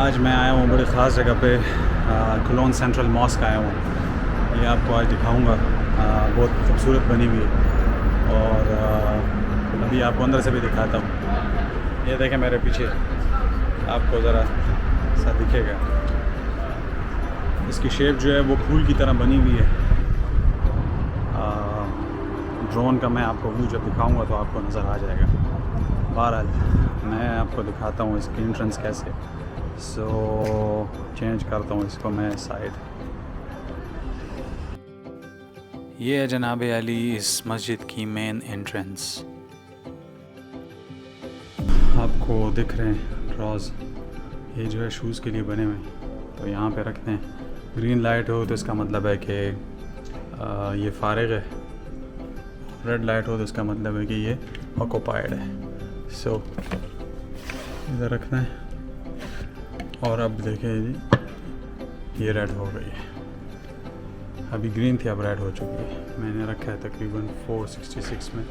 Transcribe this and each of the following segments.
आज मैं आया हूँ बड़ी ख़ास जगह पे, कोलोन सेंट्रल मॉस्क आया हूँ। ये आपको आज दिखाऊंगा। बहुत खूबसूरत बनी हुई है और अभी आपको अंदर से भी दिखाता हूँ। ये देखें मेरे पीछे, आपको ज़रा सा दिखेगा। इसकी शेप जो है वो फूल की तरह बनी हुई है। ड्रोन का मैं आपको व्यू जब दिखाऊंगा तो आपको नज़र आ जाएगा। बहरहाल मैं आपको दिखाता हूँ इसकी एंट्रेंस कैसे। चेंज करता हूँ इसको मैं साइड। ये है जनाब अली इस मस्जिद की मेन एंट्रेंस। आपको दिख रहे हैं ड्रॉज, ये जो है शूज़ के लिए बने हुए हैं, तो यहाँ पे रखते हैं। ग्रीन लाइट हो तो इसका मतलब है कि ये फारिग है, रेड लाइट हो तो इसका मतलब है कि ये ऑक्युपाइड है। इधर रखना है। और अब देखें जी, ये रेड हो गई है। अभी ग्रीन थी, अब रेड हो चुकी है। मैंने रखा है तकरीबन 466 में।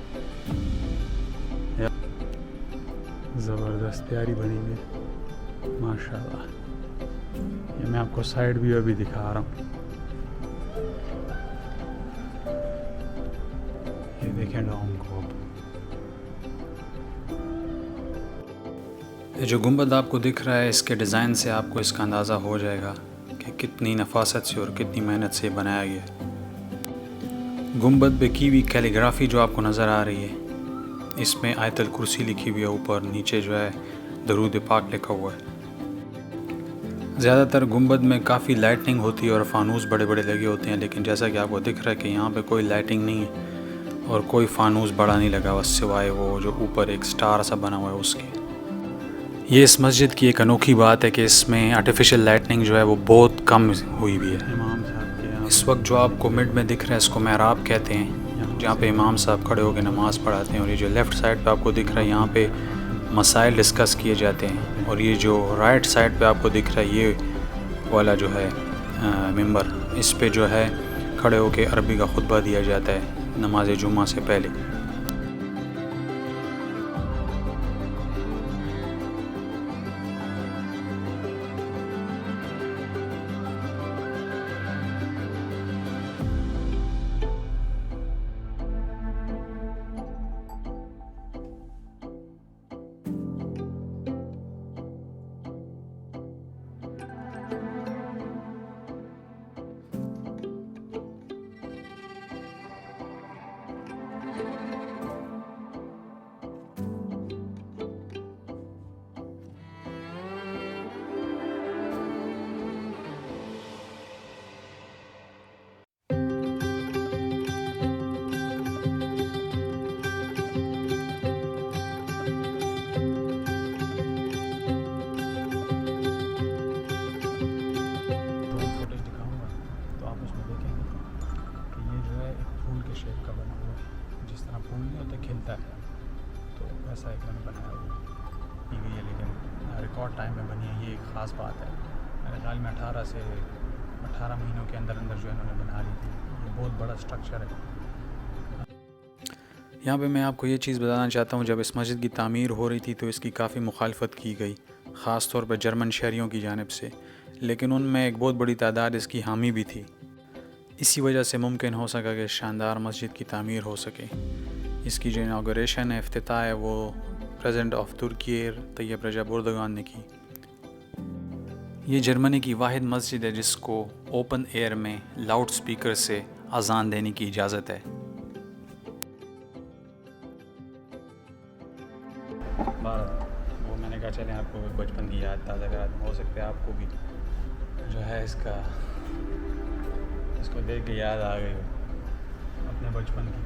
ज़बरदस्त प्यारी बनी हुई है माशाल्लाह। ये मैं आपको साइड व्यू अभी दिखा रहा हूँ। ये देखें डॉम को। ये जो गुंबद आपको दिख रहा है, इसके डिज़ाइन से आपको इसका अंदाज़ा हो जाएगा कि कितनी नफासत से और कितनी मेहनत से बनाया गया है। गुंबद पे की हुई कैलीग्राफी जो आपको नज़र आ रही है, इसमें आयतल कुर्सी लिखी हुई है, ऊपर नीचे जो है दरूद पाक लिखा हुआ है। ज़्यादातर गुंबद में काफ़ी लाइटिंग होती है और फानूस बड़े बड़े लगे होते हैं, लेकिन जैसा कि आपको दिख रहा है कि यहाँ पे कोई लाइटिंग नहीं है और कोई फानूस बड़ा नहीं लगा हुआ, सिवाय वो जो ऊपर एक स्टार सा बना हुआ है उसके। ये इस मस्जिद की एक अनोखी बात है कि इसमें आर्टिफिशियल लाइटनिंग जो है वो बहुत कम हुई हुई है। इस वक्त जो आपको मिड में दिख रहा है, इसको महराब कहते हैं, जहाँ पे इमाम साहब खड़े होकर नमाज़ पढ़ाते हैं। और ये जो लेफ़्ट साइड पे आपको दिख रहा है, यहाँ पे मसाइल डिस्कस किए जाते हैं। और ये जो राइट साइड पे आपको दिख रहा है, ये वाला जो है मिंबर, इस पे जो है खड़े होकर अरबी का खुतबा दिया जाता है नमाज जुम्मा से पहले। शेप का बना हुआ है, जिस तरह फूल नहीं होता खिलता है, तो वैसा एक मैंने बनाया हुआ की गई है, लेकिन रिकॉर्ड टाइम में बनी है। ये एक ख़ास बात है। मेरे ख्याल में 18 महीनों के अंदर अंदर जो इन्होंने बना ली थी। ये बहुत बड़ा स्ट्रक्चर है। यहाँ पे मैं आपको ये चीज़ बताना चाहता हूँ, जब इस मस्जिद की तामीर हो रही थी तो इसकी काफ़ी मुखालफत की गई, ख़ास तौर पर जर्मन शहरियों की जानिब से, लेकिन उनमें एक बहुत बड़ी तादाद इसकी हामी भी थी। इसी वजह से मुमकिन हो सका कि शानदार मस्जिद की तामीर हो सके। इसकी जो इनागोरेशन है, इफ्तिताह है, वो president of Turkey Tayyip Recep Erdogan ने की। ये जर्मनी की वाहिद मस्जिद है जिसको ओपन एयर में लाउड स्पीकर से अजान देने की इजाज़त है। वो मैंने कहा चलें आपको बचपन की याद ताज़ा करा दूँ। हो सकता है आपको भी जो है इसको देख के याद आ गई हो अपने बचपन की।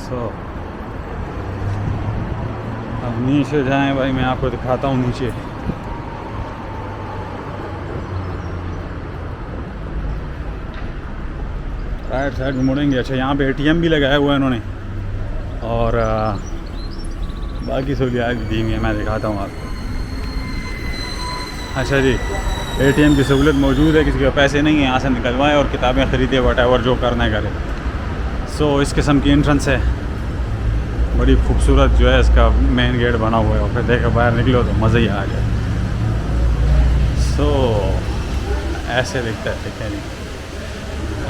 सो अब नीचे जाएं भाई, मैं आपको दिखाता हूँ नीचे। राइट साइड में मुड़ेंगे। अच्छा, यहाँ पे एटीएम भी लगाया हुआ है इन्होंने, और बाकी सहूलियात भी दी हुई है, मैं दिखाता हूँ आपको। अच्छा जी, एटीएम की सहूलत मौजूद है, किसी के पैसे नहीं है यहाँ से निकलवाएं और किताबें ख़रीदे, वट जो करना है करे। सो इस किस्म की एंट्रेंस है, बड़ी खूबसूरत जो है इसका मेन गेट बना हुआ है, और फिर देखो बाहर निकलो तो मज़ा ही आ जाए। सो ऐसे दिखता है, देखें नहीं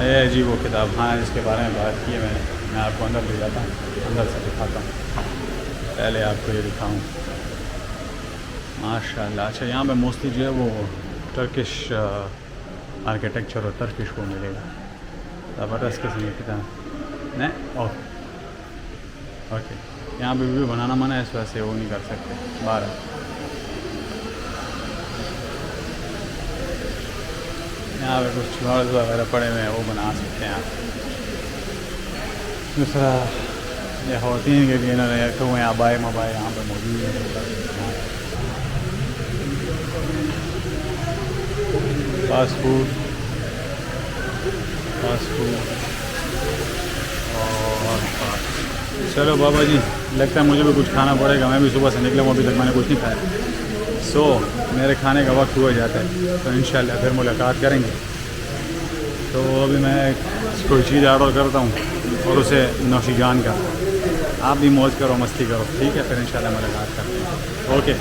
ये जी वो किताब, हाँ इसके बारे में बात की है मैंने। मैं आपको अंदर ले जाता हूँ, अंदर से दिखाता हूँ। पहले आपको ये दिखाऊँ, माशाल्लाह। अच्छा, यहाँ पे मोस्टली जो है वो टर्किश आर्किटेक्चर और टर्किश को मिलेगा। ज़बरदस्त किस्म की किताब नहीं। ओके, यहाँ पे वीडियो बनाना मना है, इस वजह से वो नहीं कर सकते। 12 यहाँ पे कुछ वर्ड्स वगैरह पड़े हुए हैं, वो बना सकते हैं आप। दूसरा ये ख़वातीन के लिए इन्होंने रखे हुए हैं अबाए मबाए, यहाँ पर मौजूद है। फास्ट फूड और चलो बाबा जी, लगता है मुझे भी कुछ खाना पड़ेगा। मैं भी सुबह से निकला हूँ, अभी तक मैंने कुछ नहीं खाया। सो मेरे खाने का वक्त हुआ जाता है, तो इंशाल्लाह फिर मुलाकात करेंगे। तो अभी मैं कोई चीज़ ऑर्डर करता हूँ और उसे नौशीजान का, आप भी मौज करो, मस्ती करो, ठीक है। फिर इंशाल्लाह मुलाकात करते हैं। ओके,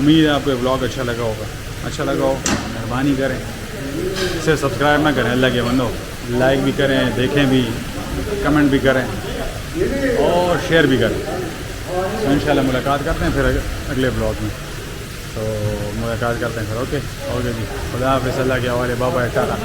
उम्मीद है आपको ये ब्लॉग अच्छा लगा होगा। अच्छा लगा हो मेहरबानी करें, सिर्फ सब्सक्राइब ना करें, अल्लाह के बंदो, लाइक भी करें, देखें भी, कमेंट भी करें और शेयर भी करें। तो इंशाल्लाह मुलाकात करते हैं फिर अगले ब्लॉग में। तो मुलाकात करते हैं फिर। ओके जी, खुदा हाफ़िज़, अल्लाह के हवाले, बाय बाय, टाटा।